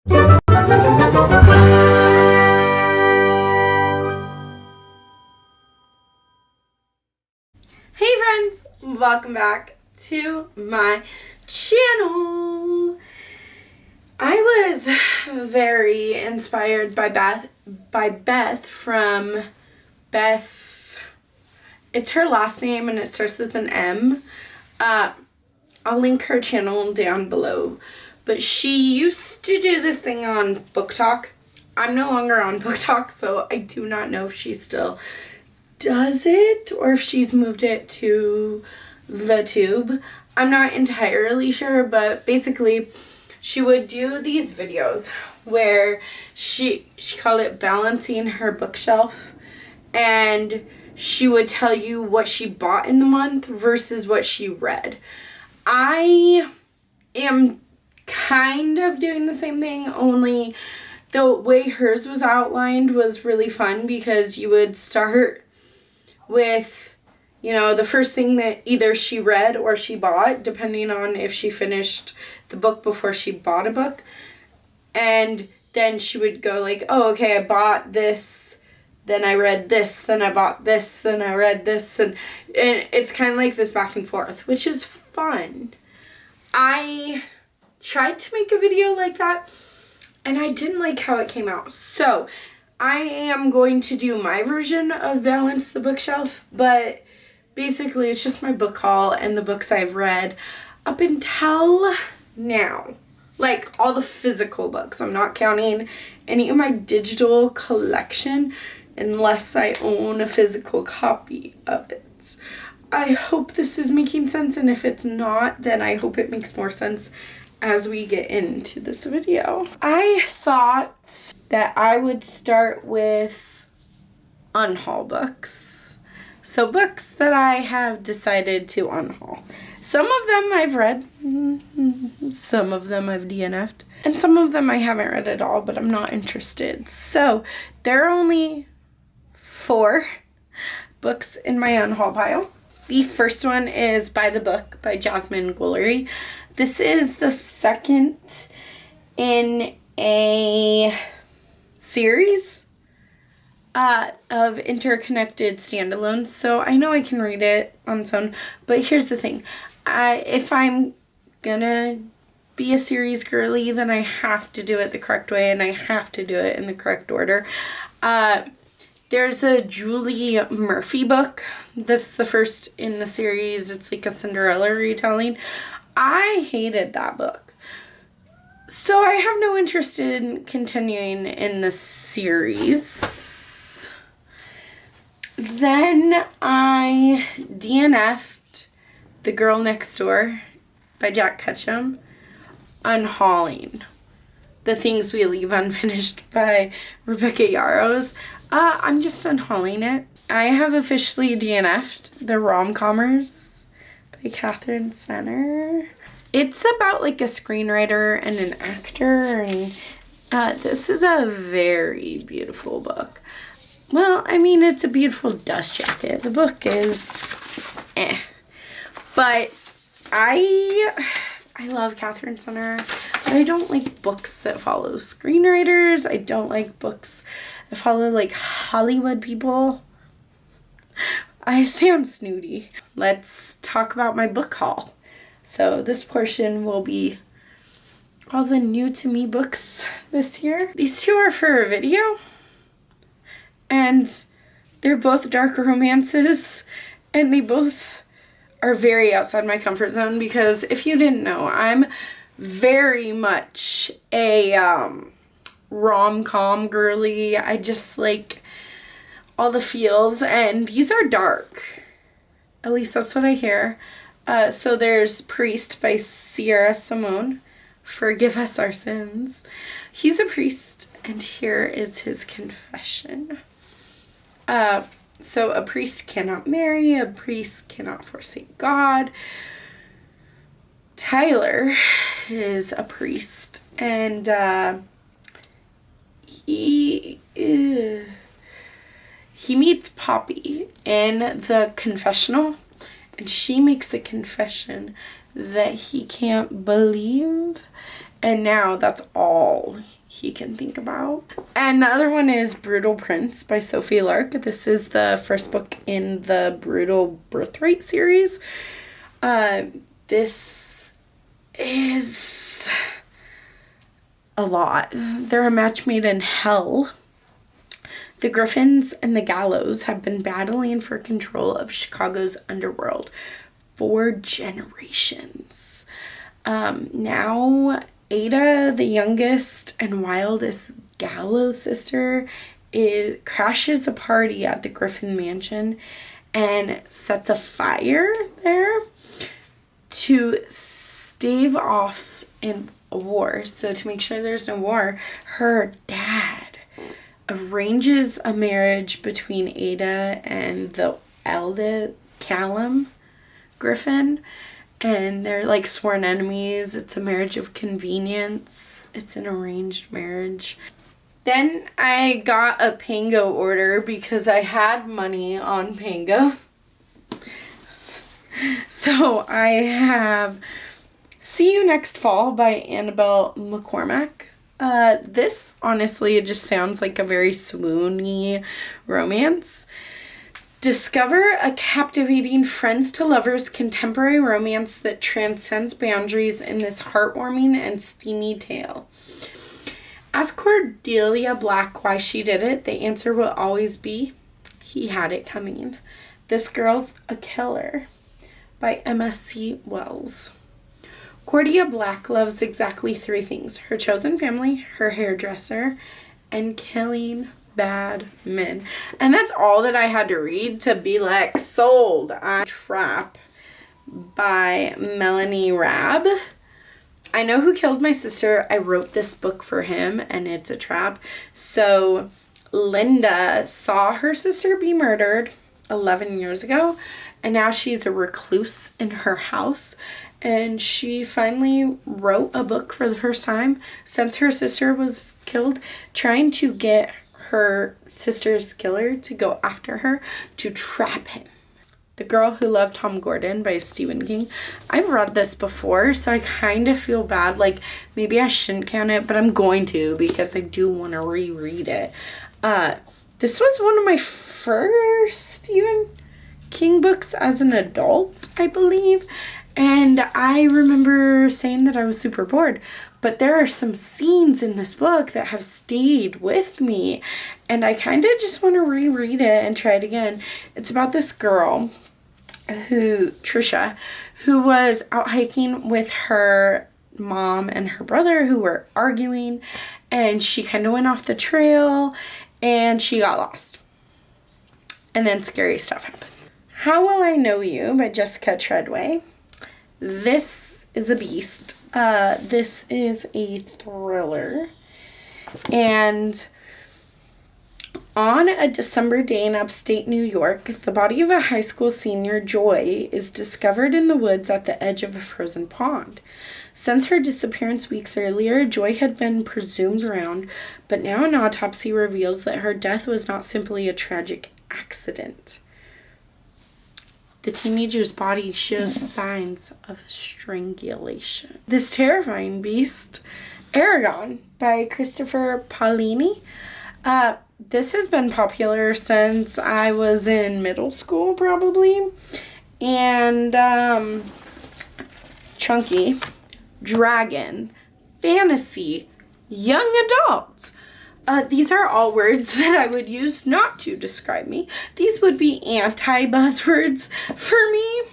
Hey friends, welcome back to my channel. I was very inspired by Beth from Beth. It's her last name and it starts with an M. I'll link her channel down below. But she used to do this thing on BookTok. I'm no longer on BookTok, so I do not know if she still does it or if she's moved it to the Tube. I'm not entirely sure, but basically she would do these videos where she called it balancing her bookshelf, and she would tell you what she bought in the month versus what she read. I am kind of doing the same thing, only the way hers was outlined was really fun because you would start with, you know, the first thing that either she read or she bought, depending on if she finished the book before she bought a book. And then she would go like, oh, okay, I bought this, then I read this, then I bought this, then I read this. And it's kind of like this back and forth, which is fun. I tried to make a video like that, and I didn't like how it came out. So I am going to do my version of Balance the Bookshelf, but basically it's just my book haul and the books I've read up until now. Like all the physical books. I'm not counting any of my digital collection unless I own a physical copy of it. I hope this is making sense, and if it's not, then I hope it makes more sense as we get into this video. I thought that I would start with unhaul books. So books that I have decided to unhaul. Some of them I've read, some of them I've DNF'd, and some of them I haven't read at all, but I'm not interested. So there are only 4 books in my unhaul pile. The first one is By the Book by Jasmine Guillory. This is the second in a series of interconnected standalones. So I know I can read it on its own, but here's the thing. If I'm gonna be a series girly, then I have to do it the correct way, and I have to do it in the correct order. There's a Julie Murphy book. That's the first in the series. It's like a Cinderella retelling. I hated that book. So I have no interest in continuing in the series. Then I DNF'd The Girl Next Door by Jack Ketchum. Unhauling The Things We Leave Unfinished by Rebecca Yarros. I'm just unhauling it. I have officially DNF'd The Rom-Commers by Catherine Senner. It's about like a screenwriter and an actor, and this is a very beautiful book. Well, I mean, it's a beautiful dust jacket. The book is but I love Catherine Senner, but I don't like books that follow screenwriters. I don't like books that follow like Hollywood people. I sound snooty. Let's talk about my book haul. So this portion will be all the new to me books this year. These 2 are for a video, and they're both dark romances, and they both are very outside my comfort zone because if you didn't know, I'm very much a rom-com girly. I just like all the feels, and these are dark. At least that's what I hear. So there's Priest by Sierra Simone. Forgive us our sins. He's a priest, and here is his confession. So a priest cannot marry, a priest cannot forsake God. Tyler is a priest, and he meets Poppy in the confessional, and she makes a confession that he can't believe And now that's all he can think about. And the other one is Brutal Prince by Sophie Lark. This is the first book in the Brutal Birthright series. This is a lot. They're a match made in hell. The Griffins and the Gallows have been battling for control of Chicago's underworld for generations. Now Ada, the youngest and wildest Gallows sister, crashes a party at the Griffin Mansion and sets a fire there to stave off in a war. So to make sure there's no war, her dad arranges a marriage between Ada and the eldest Callum Griffin, and they're like sworn enemies. It's a marriage of convenience. It's an arranged marriage. Then I got a Pango order because I had money on Pango. So I have See You Next Fall by Annabelle McCormack. This, honestly, it just sounds like a very swoony romance. Discover a captivating friends to lovers contemporary romance that transcends boundaries in this heartwarming and steamy tale. Ask Cordelia Black why she did it. The answer will always be, he had it coming. This Girl's a Killer by M.S.C. Wells. Cordelia Black loves exactly 3 things: her chosen family, her hairdresser, and killing bad men. And that's all that I had to read to be like, sold. Trap by Melanie Rabb. I know who killed my sister. I wrote this book for him, and it's a trap. So Linda saw her sister be murdered 11 years ago, and now she's a recluse in her house. And she finally wrote a book for the first time since her sister was killed, trying to get her sister's killer to go after her to trap him. The Girl Who Loved Tom Gordon by Stephen King. I've read this before, so I kind of feel bad. Like, maybe I shouldn't count it, but I'm going to because I do want to reread it. This was one of my first Stephen King books as an adult, I believe. And I remember saying that I was super bored. But there are some scenes in this book that have stayed with me. And I kind of just want to reread it and try it again. It's about this girl, Trisha, who was out hiking with her mom and her brother who were arguing. And she kind of went off the trail and she got lost. And then scary stuff happens. How Will I Know You by Jessica Treadway. This is a beast. This is a thriller. And on a December day in upstate New York, the body of a high school senior, Joy, is discovered in the woods at the edge of a frozen pond. Since her disappearance weeks earlier, Joy had been presumed drowned, but now an autopsy reveals that her death was not simply a tragic accident. The teenager's body shows signs of strangulation. This terrifying beast, Eragon by Christopher Paolini. This has been popular since I was in middle school, probably. And chunky, dragon, fantasy, young adult. These are all words that I would use not to describe me. These would be anti-buzzwords for me.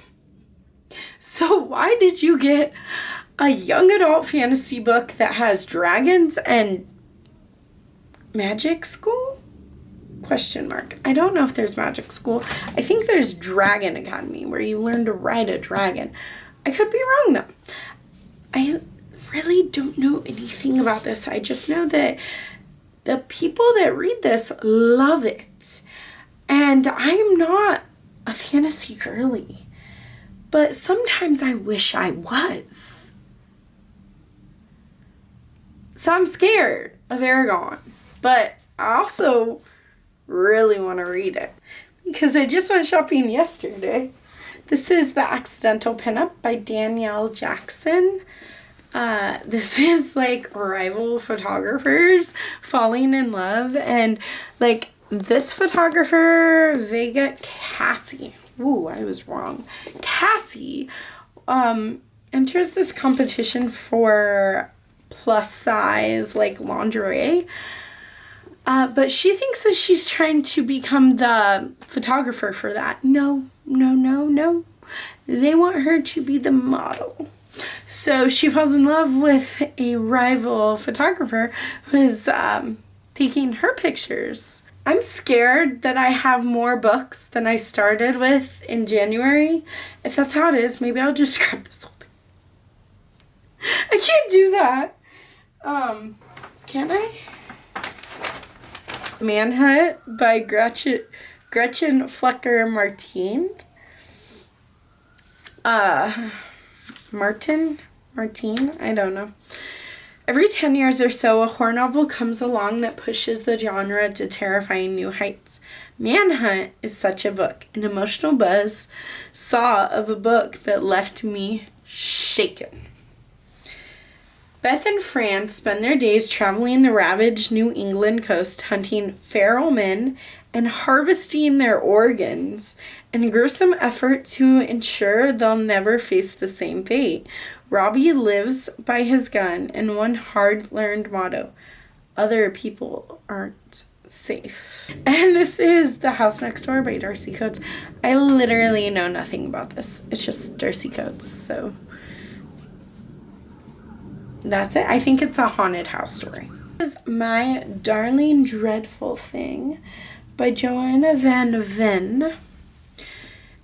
So why did you get a young adult fantasy book that has dragons and magic school? Question mark. I don't know if there's magic school. I think there's Dragon Academy where you learn to ride a dragon. I could be wrong though. I really don't know anything about this. I just know that the people that read this love it. And I am not a fantasy girly, but sometimes I wish I was. So I'm scared of Eragon, but I also really want to read it because I just went shopping yesterday. This is The Accidental Pinup by Danielle Jackson. This is like rival photographers falling in love, and like this photographer, Vega Cassie. Ooh, I was wrong. Cassie enters this competition for plus size like lingerie. But she thinks that she's trying to become the photographer for that. No. They want her to be the model. So she falls in love with a rival photographer who's taking her pictures. I'm scared that I have more books than I started with in January. If that's how it is, maybe I'll just scrap this whole thing. I can't do that. Can I? Manhunt by Gretchen Flecker Martin. Martin, I don't know. Every 10 years or so, a horror novel comes along that pushes the genre to terrifying new heights. Manhunt is such a book, an emotional buzz saw of a book that left me shaken. Beth and Fran spend their days traveling the ravaged New England coast, hunting feral men and harvesting their organs in a gruesome effort to ensure they'll never face the same fate. Robbie lives by his gun and one hard-learned motto: other people aren't safe. And this is The House Next Door by Darcy Coates. I literally know nothing about this. It's just Darcy Coates, so that's it. I think it's a haunted house story. This is My Darling Dreadful Thing by Joanna Van Ven.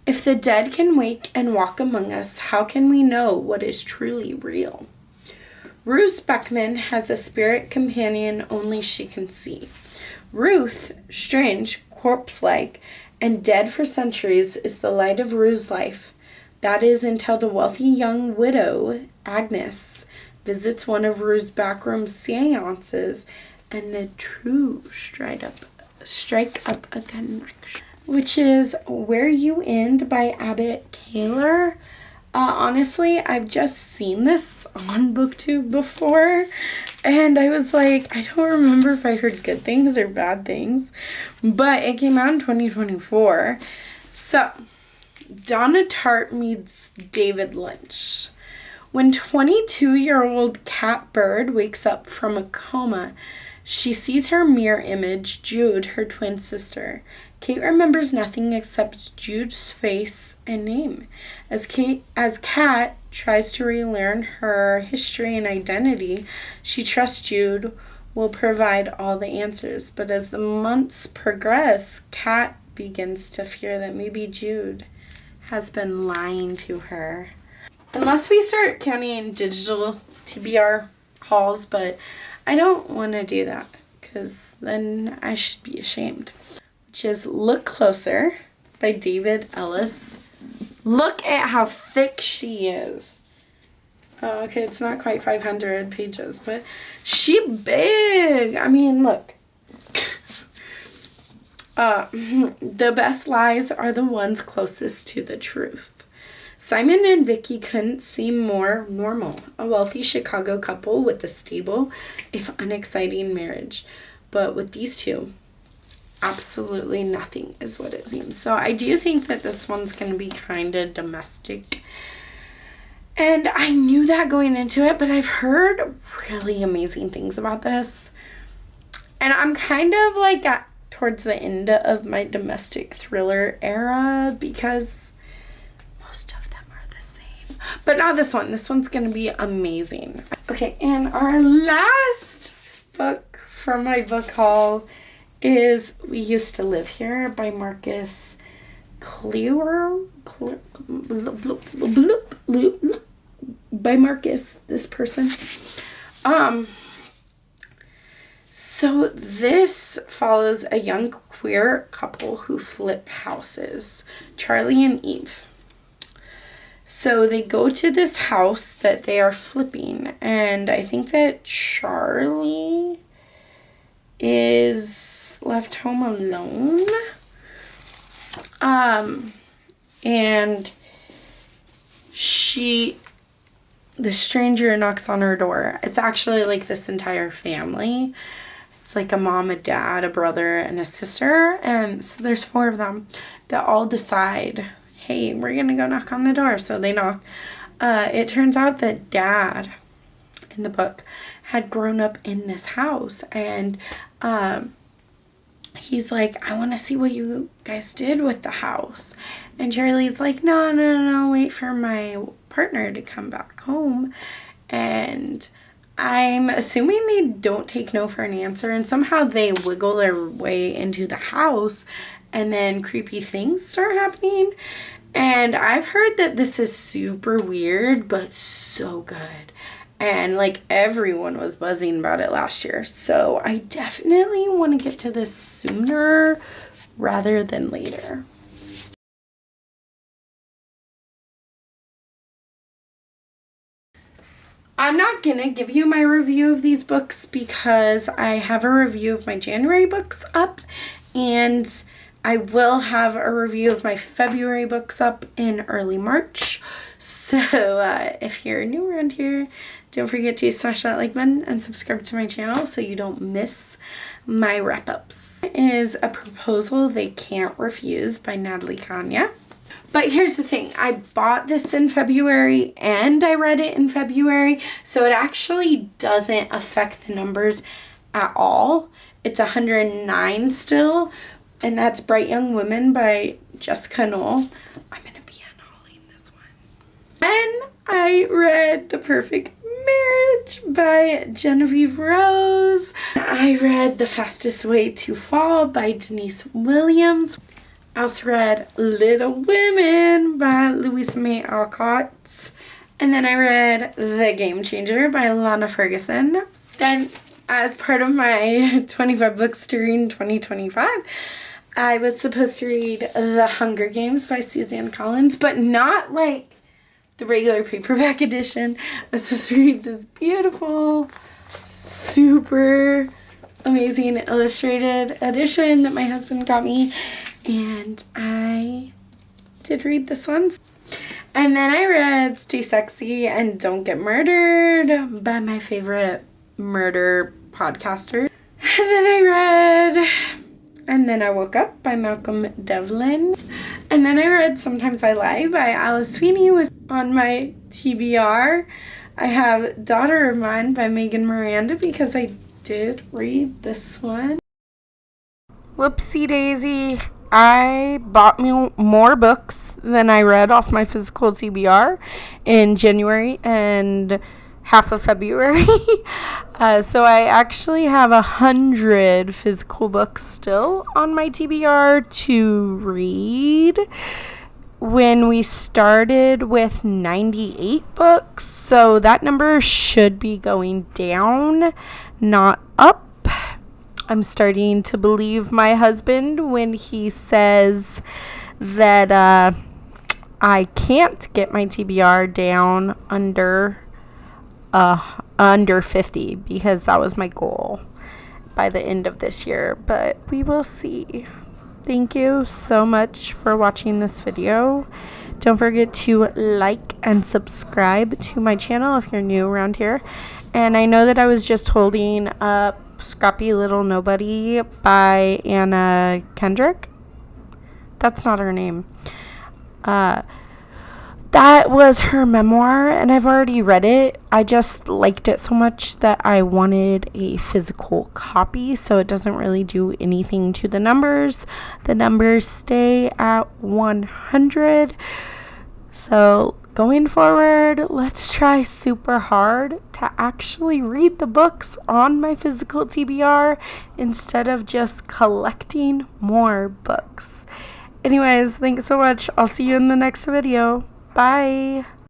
If the dead can wake and walk among us, how can we know what is truly real? Ruth Beckman has a spirit companion only she can see. Ruth, strange, corpse-like, and dead for centuries, is the light of Ruth's life. That is until the wealthy young widow, Agnes, visits one of Ruth's backroom seances, and the two strike up a connection. Which is Where You End by Abbott Kaler. Honestly, I've just seen this on BookTube before, and I was like, I don't remember if I heard good things or bad things, but it came out in 2024. So, Donna Tartt meets David Lynch. When 22-year-old Kat Bird wakes up from a coma, she sees her mirror image, Jude, her twin sister. Kate remembers nothing except Jude's face and name. As Kat tries to relearn her history and identity, she trusts Jude will provide all the answers. But as the months progress, Kat begins to fear that maybe Jude has been lying to her. Unless we start counting digital TBR hauls, but I don't want to do that because then I should be ashamed. Which is Look Closer by David Ellis. Look at how thick she is. Oh, okay, it's not quite 500 pages, but she big. I mean, look. The best lies are the ones closest to the truth. Simon and Vicky couldn't seem more normal. A wealthy Chicago couple with a stable, if unexciting marriage. But with these two, absolutely nothing is what it seems. So I do think that this one's going to be kind of domestic. And I knew that going into it, but I've heard really amazing things about this. And I'm kind of like towards the end of my domestic thriller era because most of them are the same. But not this one. This one's going to be amazing. Okay, and our last book from my book haul is We Used to Live Here by Marcus Clear by Marcus, this person. So this follows a young queer couple who flip houses, Charlie and Eve. So they go to this house that they are flipping, and I think that Charlie is left home alone. And the stranger knocks on her door. It's actually like this entire family. It's like a mom, a dad, a brother, and a sister. And so there's 4 of them that all decide, hey, we're going to go knock on the door. So they knock. It turns out that Dad, in the book, had grown up in this house. And he's like, I want to see what you guys did with the house. And Charlie's like, no, wait for my partner to come back home. And I'm assuming they don't take no for an answer, and somehow they wiggle their way into the house, and then creepy things start happening. And I've heard that this is super weird, but so good. And like everyone was buzzing about it last year. So I definitely want to get to this sooner rather than later. I'm not going to give you my review of these books because I have a review of my January books up, and I will have a review of my February books up in early March. So if you're new around here, don't forget to smash that like button and subscribe to my channel so you don't miss my wrap-ups. Is A Proposal They Can't Refuse by Natalie Kanya. But here's the thing, I bought this in February and I read it in February, so it actually doesn't affect the numbers at all. It's 109 still, and that's Bright Young Women by Jessica Knoll. I'm going to be unhauling this one. And I read The Perfect Marriage by Genevieve Rose. I read The Fastest Way to Fall by Denise Williams. I also read Little Women by Louisa May Alcott. And then I read The Game Changer by Lana Ferguson. Then, as part of my 25 books to read in 2025, I was supposed to read The Hunger Games by Suzanne Collins, but not like the regular paperback edition. I was supposed to read this beautiful, super amazing illustrated edition that my husband got me. And I did read this one. And then I read Stay Sexy and Don't Get Murdered by my favorite murder podcaster. And then I read And Then I Woke Up by Malcolm Devlin. And then I read Sometimes I Lie by Alice Feeney, was on my TBR. I have Daughter of Mine by Megan Miranda because I did read this one. Whoopsie daisy. I bought me more books than I read off my physical TBR in January and half of February. So I actually have 100 physical books still on my TBR to read. When we started with 98 books, so that number should be going down, not up. I'm starting to believe my husband when he says that I can't get my TBR down under 50 because that was my goal by the end of this year, but we will see. Thank you so much for watching this video. Don't forget to like and subscribe to my channel if you're new around here. And I know that I was just holding up Scrappy Little Nobody by Anna Kendrick. That's not her name. That was her memoir, and I've already read it. I just liked it so much that I wanted a physical copy, so it doesn't really do anything to the numbers. The numbers stay at 100. So going forward, let's try super hard to actually read the books on my physical TBR instead of just collecting more books. Anyways, thanks so much. I'll see you in the next video. Bye.